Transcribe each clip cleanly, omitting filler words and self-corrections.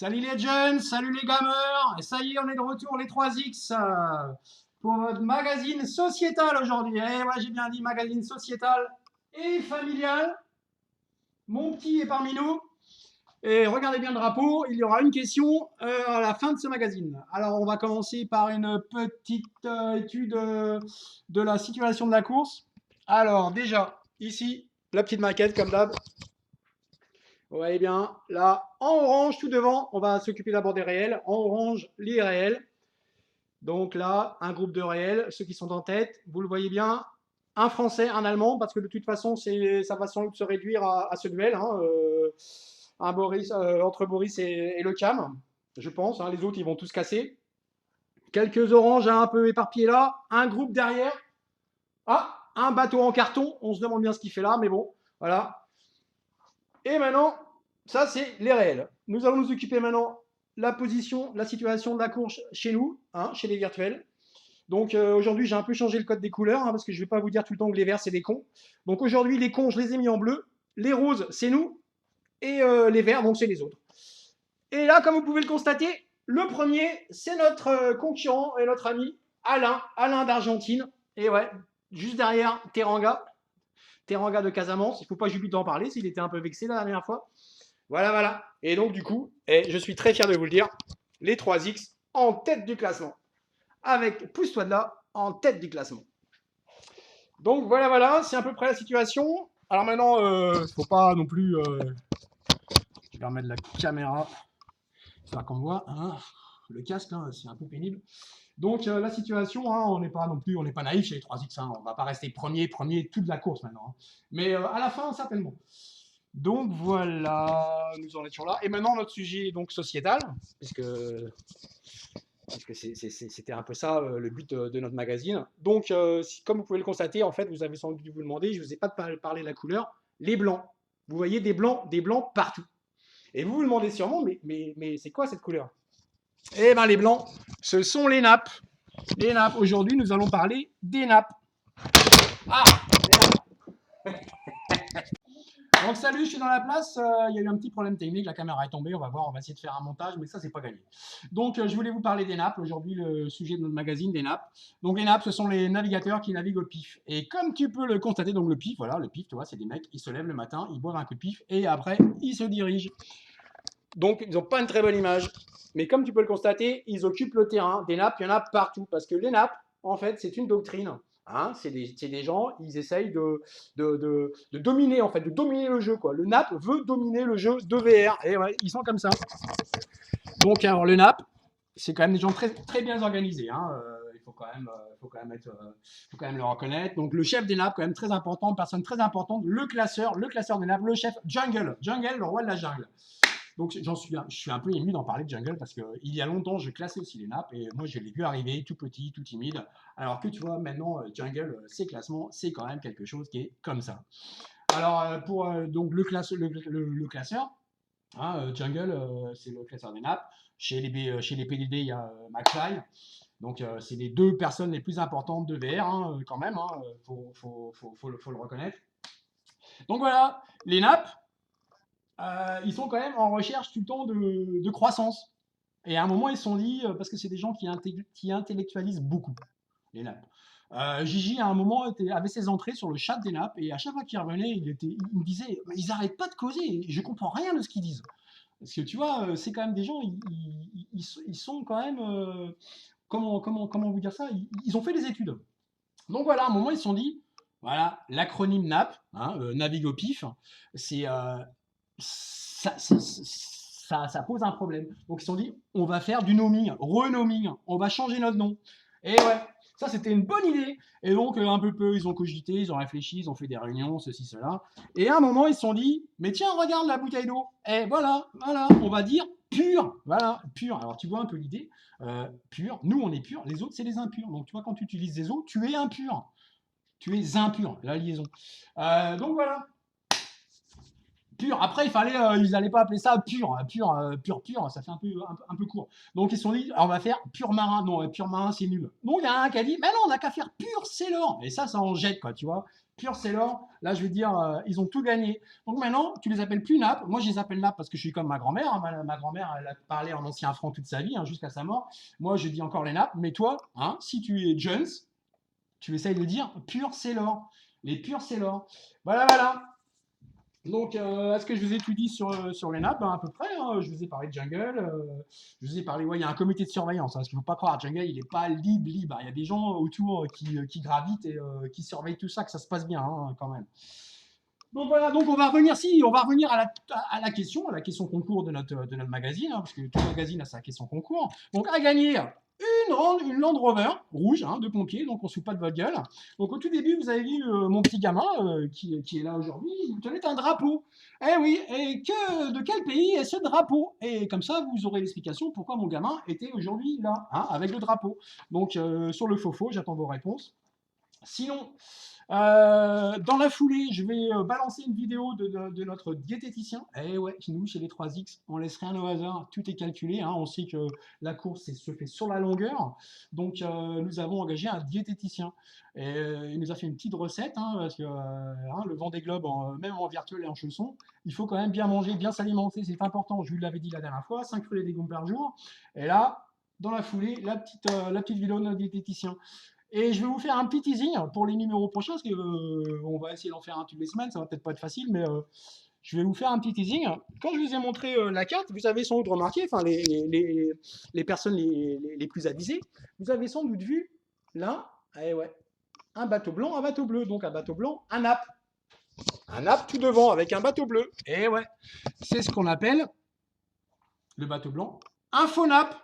Salut les jeunes, salut les gamers, et ça y est, on est de retour les 3X pour notre magazine sociétal aujourd'hui. Eh ouais, j'ai bien dit magazine sociétal et familial. Mon petit est parmi nous. Et regardez bien le drapeau, il y aura une question à la fin de ce magazine. Alors on va commencer par une petite étude de la situation de la course. Alors déjà, ici, la petite maquette comme d'hab. Vous voyez bien, là, en orange tout devant, on va s'occuper d'abord des réels. En orange, les réels. Donc là, un groupe de réels, ceux qui sont en tête, vous le voyez bien, un français, un allemand, parce que de toute façon, ça va sans doute se réduire à ce duel, hein, entre Boris et le Cam, je pense. Hein, les autres, ils vont tous casser. Quelques oranges un peu éparpillés là, un groupe derrière. Ah, un bateau en carton, on se demande bien ce qu'il fait là, mais bon, voilà. Et maintenant, ça, c'est les réels. Nous allons nous occuper maintenant la position, la situation de la course chez nous, hein, chez les virtuels. Donc aujourd'hui, j'ai un peu changé le code des couleurs, hein, parce que je ne vais pas vous dire tout le temps que les verts, c'est des cons. Donc aujourd'hui, les cons, je les ai mis en bleu. Les roses, c'est nous. Et les verts, donc c'est les autres. Et là, comme vous pouvez le constater, le premier, c'est notre concurrent et notre ami Alain d'Argentine. Et ouais, juste derrière Teranga de Casamance. Il ne faut pas que j'oublie d'en parler, s'il était un peu vexé la dernière fois. Voilà, voilà. Et donc, du coup, je suis très fier de vous le dire, les 3X en tête du classement. Avec Pousse-toi de là, en tête du classement. Donc, voilà, voilà, c'est à peu près la situation. Alors maintenant, il ne faut pas non plus... je vais remettre la caméra, histoire qu'on voit. Hein, le casque, hein, c'est un peu pénible. Donc, la situation, hein, on n'est pas non plus, on n'est pas naïf chez les 3X. Hein, on ne va pas rester premier toute la course maintenant. Hein. Mais à la fin, certainement. Donc voilà, nous en étions là. Et maintenant notre sujet donc sociétal, puisque c'était un peu ça le but de notre magazine. Donc comme vous pouvez le constater, en fait, vous avez sans doute dû vous demander, je ne vous ai pas parlé de la couleur, les blancs. Vous voyez des blancs partout. Et vous vous demandez sûrement, mais c'est quoi cette couleur? Eh bien les blancs, ce sont les nappes. Les nappes, aujourd'hui nous allons parler des nappes. Ah, les nappes. Donc salut, je suis dans la place, il y a eu un petit problème technique, la caméra est tombée, on va voir, on va essayer de faire un montage, mais ça c'est pas gagné. Donc je voulais vous parler des nappes, aujourd'hui le sujet de notre magazine, des nappes. Donc les nappes, ce sont les navigateurs qui naviguent au pif. Et comme tu peux le constater, donc le pif, voilà, le pif, tu vois, c'est des mecs, ils se lèvent le matin, ils boivent un coup de pif, et après, ils se dirigent. Donc ils n'ont pas une très bonne image. Mais comme tu peux le constater, ils occupent le terrain. Des nappes, il y en a partout, parce que les nappes, en fait, c'est une doctrine. Hein, c'est des gens, ils essayent de dominer, en fait, de dominer le jeu. Quoi. Le NAP veut dominer le jeu de VR. Et ouais, ils sont comme ça. Donc, alors, le NAP, c'est quand même des gens très, très bien organisés. Hein. Il faut quand même le reconnaître. Donc, le chef des NAP, quand même très important, personne très importante. Le classeur des NAP, le chef Jungle. Jungle, le roi de la jungle. Donc je suis un peu ému d'en parler de Jungle parce qu'il y a longtemps, je classais aussi les nappes et moi je l'ai vu arriver tout petit, tout timide. Alors que tu vois, maintenant, Jungle, ses classements, c'est quand même quelque chose qui est comme ça. Alors pour donc le classeur, hein, Jungle, c'est le classeur des nappes. Chez les PDD, il y a McFly. Donc c'est les deux personnes les plus importantes de VR hein, quand même, hein, faut le reconnaître. Donc voilà, les nappes, ils sont quand même en recherche tout le temps de croissance. Et à un moment, ils se sont dit, parce que c'est des gens qui intellectualisent beaucoup, les nappes. Gigi, à un moment, avait ses entrées sur le chat des nappes, et à chaque fois qu'il revenait, il me disait, mais ils n'arrêtent pas de causer, je comprends rien de ce qu'ils disent. Parce que tu vois, c'est quand même des gens, ils sont quand même, comment vous dire ça, ils ont fait des études. Donc voilà, à un moment, ils se sont dit, voilà, l'acronyme NAP, hein, navigue au pif, c'est ça pose un problème. Donc ils se sont dit, on va faire du noming, renoming, on va changer notre nom. Et ouais, ça c'était une bonne idée. Et donc un peu, ils ont cogité, ils ont réfléchi, ils ont fait des réunions, ceci, cela. Et à un moment, ils se sont dit, mais tiens, regarde la bouteille d'eau. Et voilà, on va dire pur. Voilà, pur. Alors tu vois un peu l'idée. Pur, nous on est pur, les autres c'est les impurs. Donc tu vois, quand tu utilises des eaux, tu es impur. Tu es impur, la liaison. Donc voilà. Pur. Après, ils n'allaient pas appeler ça pur, ça fait un peu court. Donc ils se sont dit, on va faire pur marin. Non, pur marin, c'est nul. Donc il y a un qui a dit, mais non, on n'a qu'à faire pur, c'est l'or. Et ça en jette, quoi, tu vois. Pure Sailor, là je veux dire, ils ont tout gagné. Donc maintenant, tu les appelles plus nappes. Moi je les appelle nappes parce que je suis comme ma grand-mère. Hein. Ma grand-mère, elle a parlé en ancien franc toute sa vie, hein, jusqu'à sa mort. Moi je dis encore les nappes. Mais toi, hein, si tu es Jones, tu essayes de dire Pure Sailor. Les Pure Sailor. Voilà, voilà. Donc, est-ce que je vous ai tout dit sur les nappes? Ben, à peu près, hein. Je vous ai parlé de Jungle. Je vous ai parlé, ouais, il y a un comité de surveillance. Hein, parce qu'il ne faut pas croire, Jungle, il n'est pas libre. Il y a des gens autour qui gravitent et qui surveillent tout ça, que ça se passe bien hein, quand même. Donc voilà, donc on va revenir à la question concours de notre magazine, hein, parce que tout magazine a sa question concours. Donc à gagner une Land Rover rouge de pompier, donc on ne se fout pas de votre gueule. Donc au tout début, vous avez vu mon petit gamin qui est là aujourd'hui, il tenait un drapeau. Eh oui, et de quel pays est ce drapeau? Et comme ça, vous aurez l'explication pourquoi mon gamin était aujourd'hui là, hein, avec le drapeau. Donc sur le faux, j'attends vos réponses. Sinon, dans la foulée, je vais balancer une vidéo de notre diététicien. Eh ouais, nous, chez les 3X, on laisse rien au hasard, tout est calculé. Hein. On sait que la course se fait sur la longueur. Donc, nous avons engagé un diététicien. Et il nous a fait une petite recette, hein, parce que le Vendée Globe, même en virtuel et en chausson, il faut quand même bien manger, bien s'alimenter, c'est important. Je vous l'avais dit la dernière fois, 5 fruits et légumes par jour. Et là, dans la foulée, la petite vidéo de notre diététicien. Et je vais vous faire un petit teasing pour les numéros prochains, parce qu'on va essayer d'en faire un toutes les semaines, ça va peut-être pas être facile, mais je vais vous faire un petit teasing. Quand je vous ai montré la carte, vous avez sans doute remarqué, enfin les personnes les plus avisées, vous avez sans doute vu là, eh ouais, un bateau blanc, un bateau bleu, donc un bateau blanc, un nappe. Un nappe tout devant avec un bateau bleu. Et ouais, c'est ce qu'on appelle le bateau blanc, un faux nappe,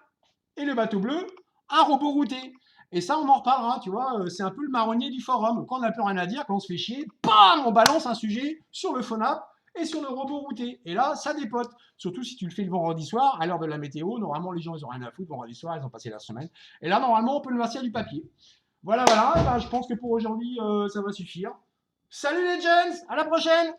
et le bateau bleu, un robot routé. Et ça, on en reparlera, tu vois, c'est un peu le marronnier du forum. Quand on n'a plus rien à dire, quand on se fait chier, bam, on balance un sujet sur le phonap et sur le robot routé. Et là, ça dépote. Surtout si tu le fais le vendredi soir, à l'heure de la météo. Normalement, les gens, ils n'ont rien à foutre. Vendredi soir, ils ont passé la semaine. Et là, normalement, on peut le masser à du papier. Voilà, voilà. Ben, je pense que pour aujourd'hui, ça va suffire. Salut les gens, à la prochaine!